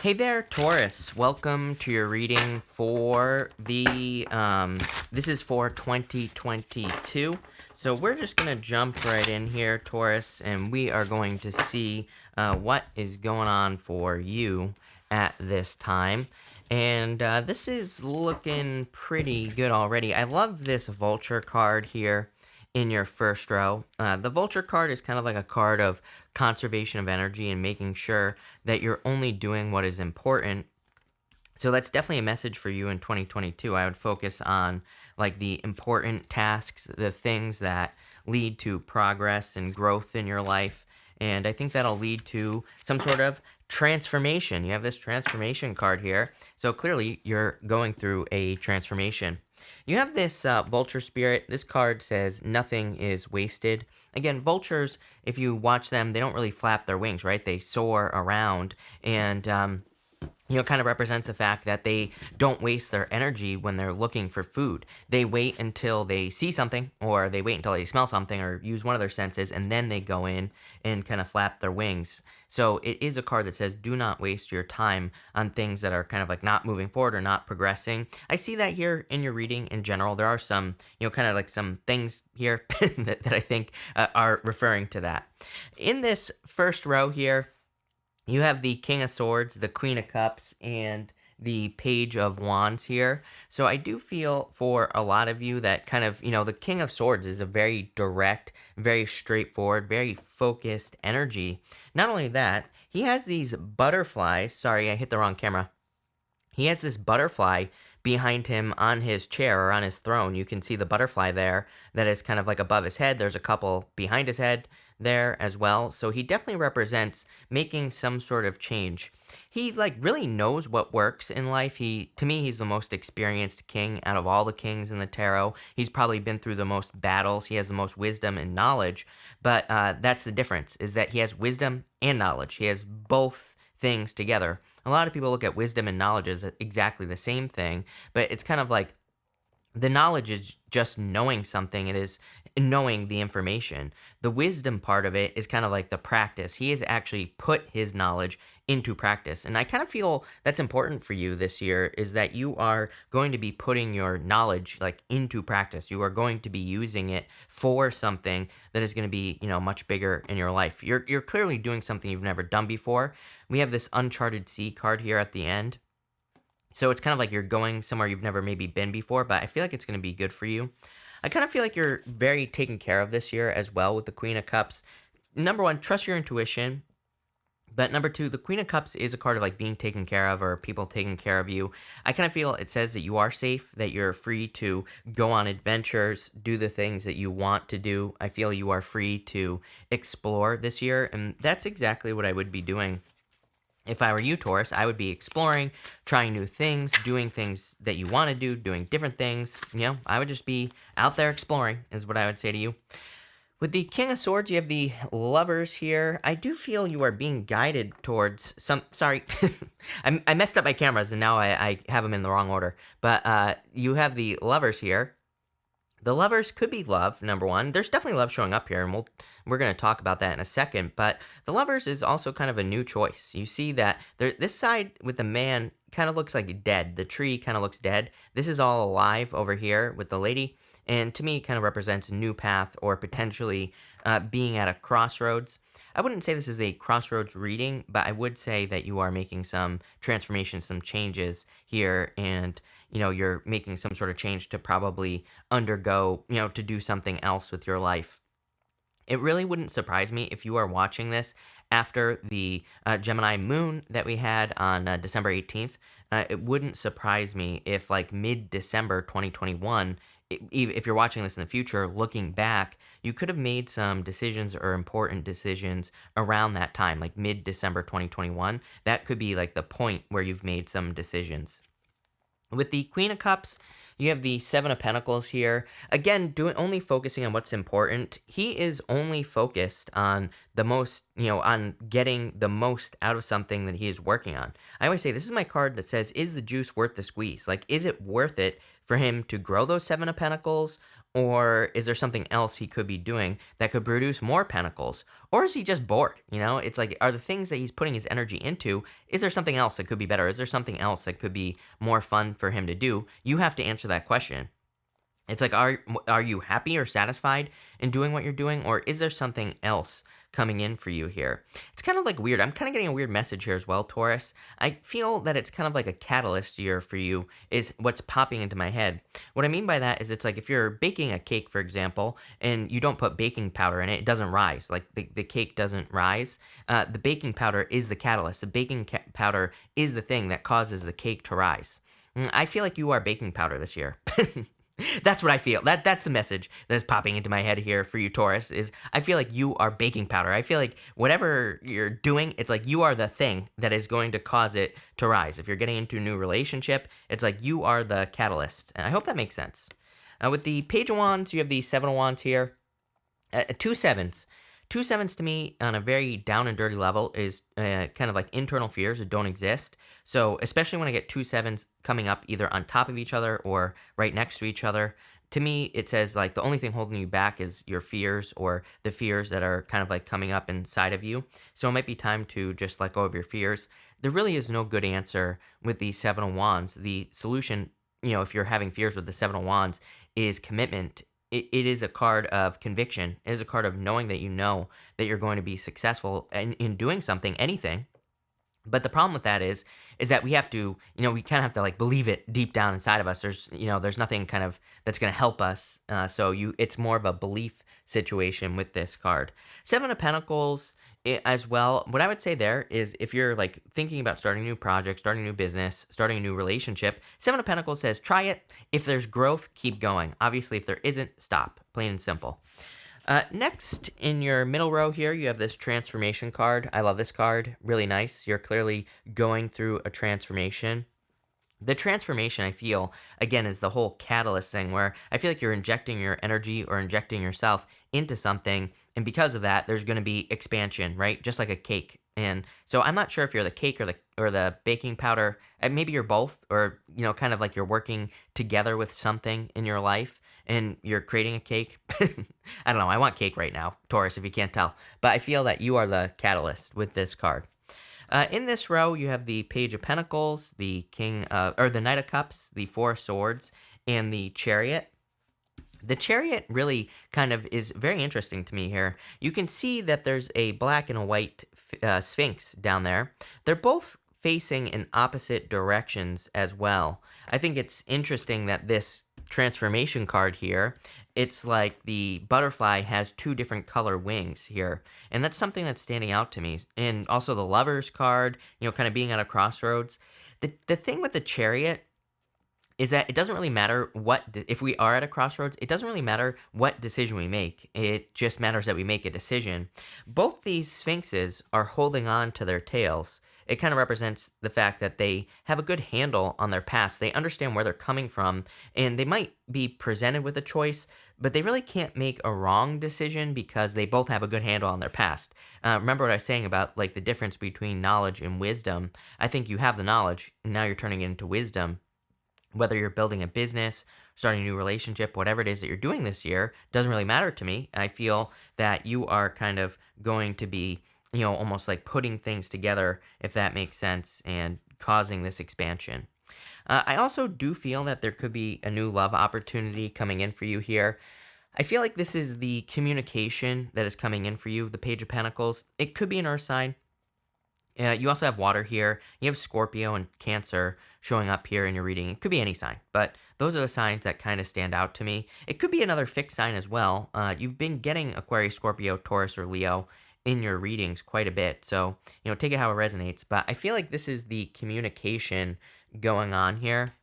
Hey there, Taurus. Welcome to your reading for this is for 2022. So we're just going to jump right in here, Taurus, and we are going to see what is going on for you at this time. And this is looking pretty good already. I love this vulture card here in your first row. The vulture card is kind of like a card of conservation of energy and making sure that you're only doing what is important. So that's definitely a message for you in 2022. I would focus on like the important tasks, the things that lead to progress and growth in your life. And I think that'll lead to some sort of transformation. You have this transformation card here. So clearly you're going through a transformation. You have this vulture spirit. This card says nothing is wasted. Again, vultures, if you watch them, they don't really flap their wings, right? They soar around and kind of represents the fact that they don't waste their energy when they're looking for food. They wait until they see something, or they wait until they smell something, or use one of their senses, and then they go in and kind of flap their wings. So it is a card that says, do not waste your time on things that are kind of like not moving forward or not progressing. I see that here in your reading in general. There are some, kind of like some things here that I think are referring to that. In this first row here, you have the King of Swords, the Queen of Cups, and the Page of Wands here. So I do feel for a lot of you that kind of, the King of Swords is a very direct, very straightforward, very focused energy. Not only that, he has these butterflies. Sorry, I hit the wrong camera. He has this butterfly behind him on his chair or on his throne. You can see the butterfly there that is kind of like above his head. There's a couple behind his head there as well. So he definitely represents making some sort of change. He really knows what works in life. To me, he's the most experienced king out of all the kings in the tarot. He's probably been through the most battles. He has the most wisdom and knowledge. But that's the difference, is that he has wisdom and knowledge. He has both things together. A lot of people look at wisdom and knowledge as exactly the same thing, but it's kind of like the knowledge is just knowing something. It is knowing the information. The wisdom part of it is kind of like the practice. He has actually put his knowledge into practice. And I kind of feel that's important for you this year, is that you are going to be putting your knowledge into practice. You are going to be using it for something that is going to be, much bigger in your life. You're clearly doing something you've never done before. We have this Uncharted Sea card here at the end. So it's kind of like you're going somewhere you've never maybe been before, but I feel like it's going to be good for you. I kind of feel like you're very taken care of this year as well with the Queen of Cups. Number one, trust your intuition. But number two, the Queen of Cups is a card of being taken care of, or people taking care of you. I kind of feel it says that you are safe, that you're free to go on adventures, do the things that you want to do. I feel you are free to explore this year, and that's exactly what I would be doing. If I were you, Taurus, I would be exploring, trying new things, doing things that you want to do, doing different things. I would just be out there exploring, is what I would say to you. With the King of Swords, you have the Lovers here. I do feel you are being guided towards some... Sorry, I messed up my cameras, and now I have them in the wrong order. But you have the Lovers here. The Lovers could be love, number one. There's definitely love showing up here, and we're going to talk about that in a second. But the Lovers is also kind of a new choice. You see that this side with the man kind of looks like dead. The tree kind of looks dead. This is all alive over here with the lady. And to me, it kind of represents a new path, or potentially being at a crossroads. I wouldn't say this is a crossroads reading, but I would say that you are making some transformations, some changes here, and you're making some sort of change to probably undergo, to do something else with your life. It really wouldn't surprise me if you are watching this after the Gemini moon that we had on December 18th. It wouldn't surprise me if mid-December 2021, if you're watching this in the future, looking back, you could have made some decisions or important decisions around that time, like mid-December 2021. That could be the point where you've made some decisions. With the Queen of Cups, you have the Seven of Pentacles here. Again, only focusing on what's important. He is only focused on the most, on getting the most out of something that he is working on. I always say, this is my card that says, is the juice worth the squeeze? Is it worth it for him to grow those Seven of Pentacles, Or is there something else he could be doing that could produce more pentacles? Or is he just bored? It's like, are the things that he's putting his energy into, is there something else that could be better? Is there something else that could be more fun for him to do? You have to answer that question. It's like, are you happy or satisfied in doing what you're doing, or is there something else coming in for you here? It's kind of like weird. I'm kind of getting a weird message here as well, Taurus. I feel that it's kind of like a catalyst year for you is what's popping into my head. What I mean by that is it's like if you're baking a cake, for example, and you don't put baking powder in it, it doesn't rise. Like the cake doesn't rise. The baking powder is the catalyst. The baking powder is the thing that causes the cake to rise. I feel like you are baking powder this year. That's what I feel. That's the message that's popping into my head here for you, Taurus, is I feel like you are baking powder. I feel like whatever you're doing, it's like you are the thing that is going to cause it to rise. If you're getting into a new relationship, it's like you are the catalyst. And I hope that makes sense. With the Page of Wands, you have the Seven of Wands here. Two sevens. Two sevens to me on a very down and dirty level is kind of like internal fears that don't exist. So especially when I get two sevens coming up either on top of each other or right next to each other, to me it says like the only thing holding you back is your fears or the fears that are kind of like coming up inside of you. So it might be time to just let go of your fears. There really is no good answer with the Seven of Wands. The solution, if you're having fears with the Seven of Wands, is commitment. It is a card of conviction. It is a card of knowing that you know that you're going to be successful in doing something, anything. But the problem with that is that we have to, we kind of have to like believe it deep down inside of us. There's nothing kind of that's going to help us. It's more of a belief situation with this card. Seven of Pentacles as well. What I would say there is if you're like thinking about starting a new project, starting a new business, starting a new relationship, Seven of Pentacles says try it. If there's growth, keep going. Obviously, if there isn't, stop. Plain and simple. Next, in your middle row here, you have this transformation card. I love this card. Really nice. You're clearly going through a transformation. The transformation, I feel, again, is the whole catalyst thing where I feel like you're injecting your energy or injecting yourself into something. And because of that, there's going to be expansion, right? Just like a cake. And so I'm not sure if you're the cake or the baking powder. Maybe you're both, or, kind of like you're working together with something in your life and you're creating a cake. I don't know. I want cake right now, Taurus, if you can't tell. But I feel that you are the catalyst with this card. In this row, you have the Page of Pentacles, the the Knight of Cups, the Four of Swords, and the Chariot. The Chariot really kind of is very interesting to me here. You can see that there's a black and a white Sphinx down there. They're both facing in opposite directions as well. I think it's interesting that this transformation card here, it's like the butterfly has two different color wings here, and that's something that's standing out to me. And also the Lovers card, kind of being at a crossroads. The thing with the Chariot is that it doesn't really matter if we are at a crossroads, it doesn't really matter what decision we make. It just matters that we make a decision. Both these sphinxes are holding on to their tails. It kind of represents the fact that they have a good handle on their past. They understand where they're coming from, and they might be presented with a choice, but they really can't make a wrong decision because they both have a good handle on their past. Remember what I was saying about like the difference between knowledge and wisdom? I think you have the knowledge, and now you're turning it into wisdom. Whether you're building a business, starting a new relationship, whatever it is that you're doing this year, doesn't really matter to me. I feel that you are kind of going to be, almost like putting things together, if that makes sense, and causing this expansion. I also do feel that there could be a new love opportunity coming in for you here. I feel like this is the communication that is coming in for you, the Page of Pentacles. It could be an earth sign. You also have water here. You have Scorpio and Cancer showing up here in your reading. It could be any sign, but those are the signs that kind of stand out to me. It could be another fixed sign as well. You've been getting Aquarius, Scorpio, Taurus, or Leo in your readings quite a bit, so take it how it resonates. But I feel like this is the communication going on here.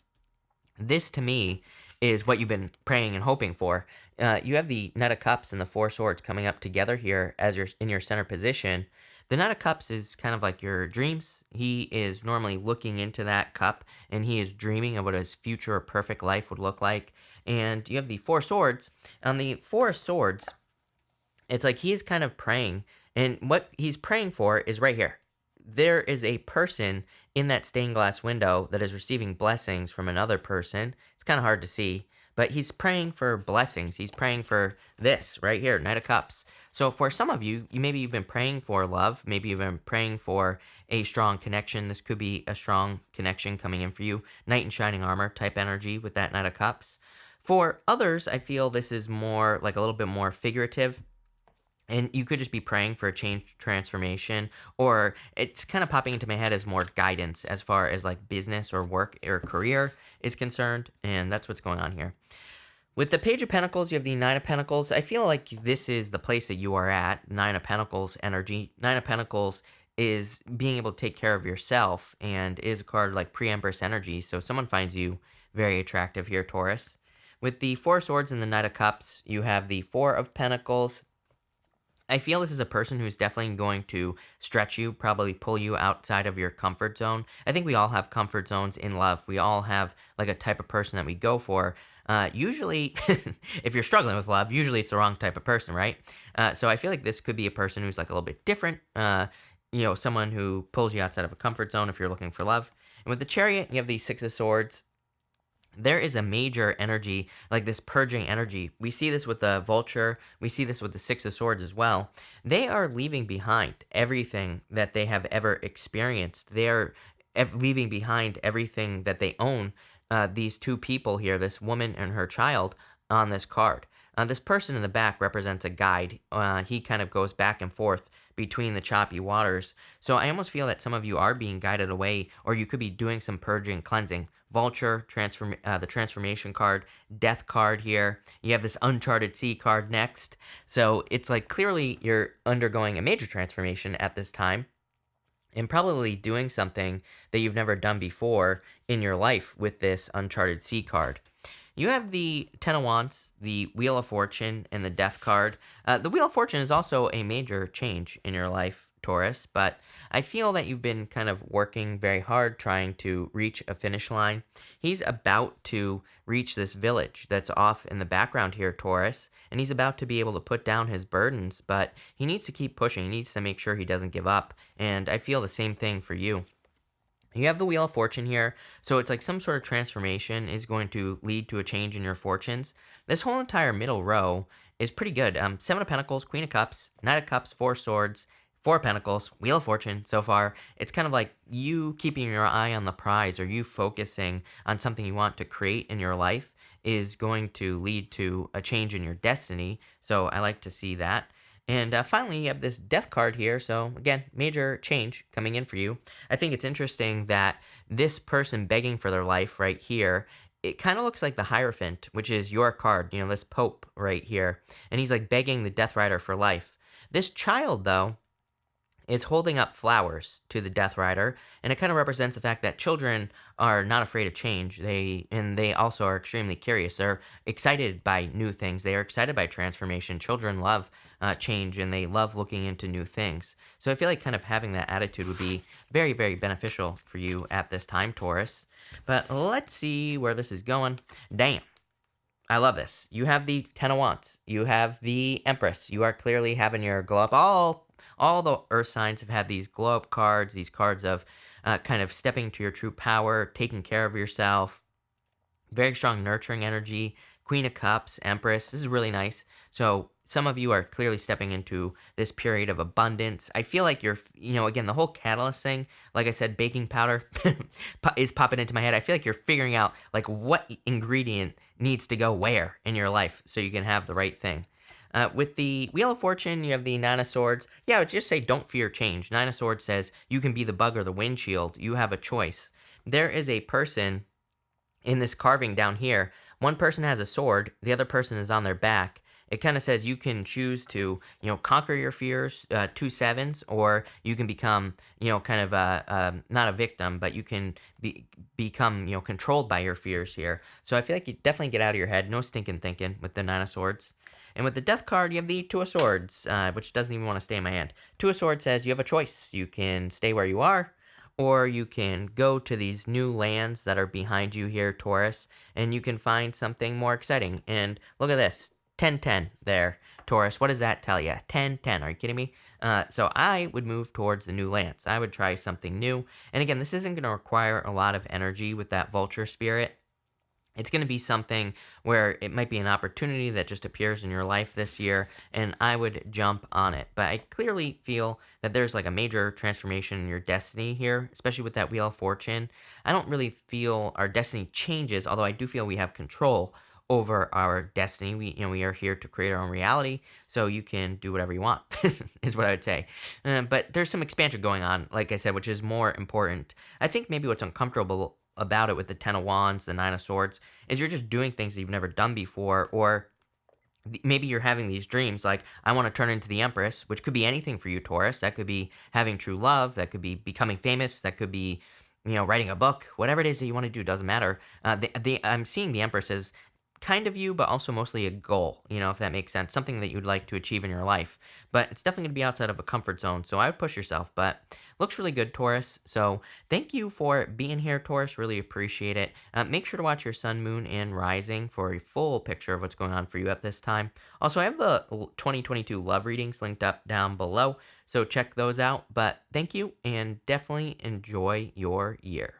This, to me, is what you've been praying and hoping for. You have the Knight of Cups and the Four Swords coming up together here as you're in your center position. The Knight of Cups is kind of like your dreams. He is normally looking into that cup, and he is dreaming of what his future perfect life would look like. And you have the Four Swords. On the Four Swords, it's like he is kind of praying, and what he's praying for is right here. There is a person in that stained glass window that is receiving blessings from another person. It's kind of hard to see, but he's praying for blessings. He's praying for this right here, Knight of Cups. So for some of you, maybe you've been praying for love. Maybe you've been praying for a strong connection. This could be a strong connection coming in for you. Knight in shining armor type energy with that Knight of Cups. For others, I feel this is more like a little bit more figurative. And you could just be praying for a change, transformation, or it's kind of popping into my head as more guidance as far as like business or work or career is concerned. And that's what's going on here. With the Page of Pentacles, you have the Nine of Pentacles. I feel like this is the place that you are at. Nine of Pentacles energy. Nine of Pentacles is being able to take care of yourself and is a card like pre-Empress energy. So someone finds you very attractive here, Taurus. With the Four of Swords and the Knight of Cups, you have the Four of Pentacles. I feel this is a person who's definitely going to stretch you, probably pull you outside of your comfort zone. I think we all have comfort zones in love. We all have like a type of person that we go for. Usually, if you're struggling with love, usually it's the wrong type of person, right? So I feel like this could be a person who's like a little bit different. Someone who pulls you outside of a comfort zone if you're looking for love. And with the Chariot, you have the Six of Swords. There is a major energy, like this purging energy. We see this with the Vulture. We see this with the Six of Swords as well. They are leaving behind everything that they have ever experienced. They are leaving behind everything that they own. These two people here, this woman and her child, on this card. This person in the back represents a guide. He kind of goes back and forth between the choppy waters. So I almost feel that some of you are being guided away, or you could be doing some purging, cleansing. Vulture, the transformation card, death card here. You have this uncharted sea card next. So it's like clearly you're undergoing a major transformation at this time and probably doing something that you've never done before in your life with this uncharted sea card. You have the Ten of Wands, the Wheel of Fortune, and the Death card. The Wheel of Fortune is also a major change in your life, Taurus, but I feel that you've been kind of working very hard trying to reach a finish line. He's about to reach this village that's off in the background here, Taurus, and he's about to be able to put down his burdens, but he needs to keep pushing. He needs to make sure he doesn't give up, and I feel the same thing for you. You have the Wheel of Fortune here, so it's like some sort of transformation is going to lead to a change in your fortunes. This whole entire middle row is pretty good. Seven of Pentacles, Queen of Cups, Knight of Cups, Four Swords, Four of Pentacles, Wheel of Fortune so far. It's kind of like you keeping your eye on the prize, or you focusing on something you want to create in your life is going to lead to a change in your destiny. So I like to see that. And finally, you have this Death card here. So again, major change coming in for you. I think it's interesting that this person begging for their life right here, it kind of looks like the Hierophant, which is your card, this Pope right here. And he's like begging the Death Rider for life. This child, though, is holding up flowers to the Death Rider, and it kind of represents the fact that children are not afraid of change. They also are extremely curious. They're excited by new things. They are excited by transformation. Children love change, and they love looking into new things. So I feel like kind of having that attitude would be very, very beneficial for you at this time, Taurus. But let's see where this is going. Damn. I love this. You have the Ten of Wands. You have the Empress. You are clearly having your glow up. All the earth signs have had these glow up cards, these cards of kind of stepping to your true power, taking care of yourself. Very strong nurturing energy. Queen of Cups, Empress. This is really nice. So some of you are clearly stepping into this period of abundance. I feel like you're, again, the whole catalyst thing, like I said, baking powder is popping into my head. I feel like you're figuring out like what ingredient needs to go where in your life so you can have the right thing. With the Wheel of Fortune, you have the Nine of Swords. Yeah, I would just say don't fear change. Nine of Swords says you can be the bug or the windshield. You have a choice. There is a person in this carving down here. One person has a sword. The other person is on their back. It kind of says you can choose to, conquer your fears, 2 sevens, or you can become, kind of not a victim, but you can become, controlled by your fears here. So I feel like you definitely get out of your head. No stinking thinking with the Nine of Swords. And with the Death card, you have the Two of Swords, which doesn't even want to stay in my hand. Two of Swords says you have a choice. You can stay where you are, or you can go to these new lands that are behind you here, Taurus, and you can find something more exciting. And look at this, 10-10 there, Taurus. What does that tell you? 10-10, are you kidding me? So I would move towards the new lands. I would try something new. And again, this isn't going to require a lot of energy with that Vulture spirit. It's going to be something where it might be an opportunity that just appears in your life this year, and I would jump on it. But I clearly feel that there's like a major transformation in your destiny here, especially with that Wheel of Fortune. I don't really feel our destiny changes, although I do feel we have control over our destiny. We are here to create our own reality, so you can do whatever you want, is what I would say. But there's some expansion going on, like I said, which is more important. I think maybe what's uncomfortable about it with the Ten of Wands, the Nine of Swords, is you're just doing things that you've never done before, or maybe you're having these dreams like, I want to turn into the Empress, which could be anything for you, Taurus. That could be having true love, that could be becoming famous, that could be, writing a book, whatever it is that you want to do, doesn't matter. I'm seeing the Empress as kind of you, but also mostly a goal, if that makes sense, something that you'd like to achieve in your life. But it's definitely going to be outside of a comfort zone. So I would push yourself, but looks really good, Taurus. So thank you for being here, Taurus. Really appreciate it. Make sure to watch your sun, moon, and rising for a full picture of what's going on for you at this time. Also, I have the 2022 love readings linked up down below. So check those out. But thank you and definitely enjoy your year.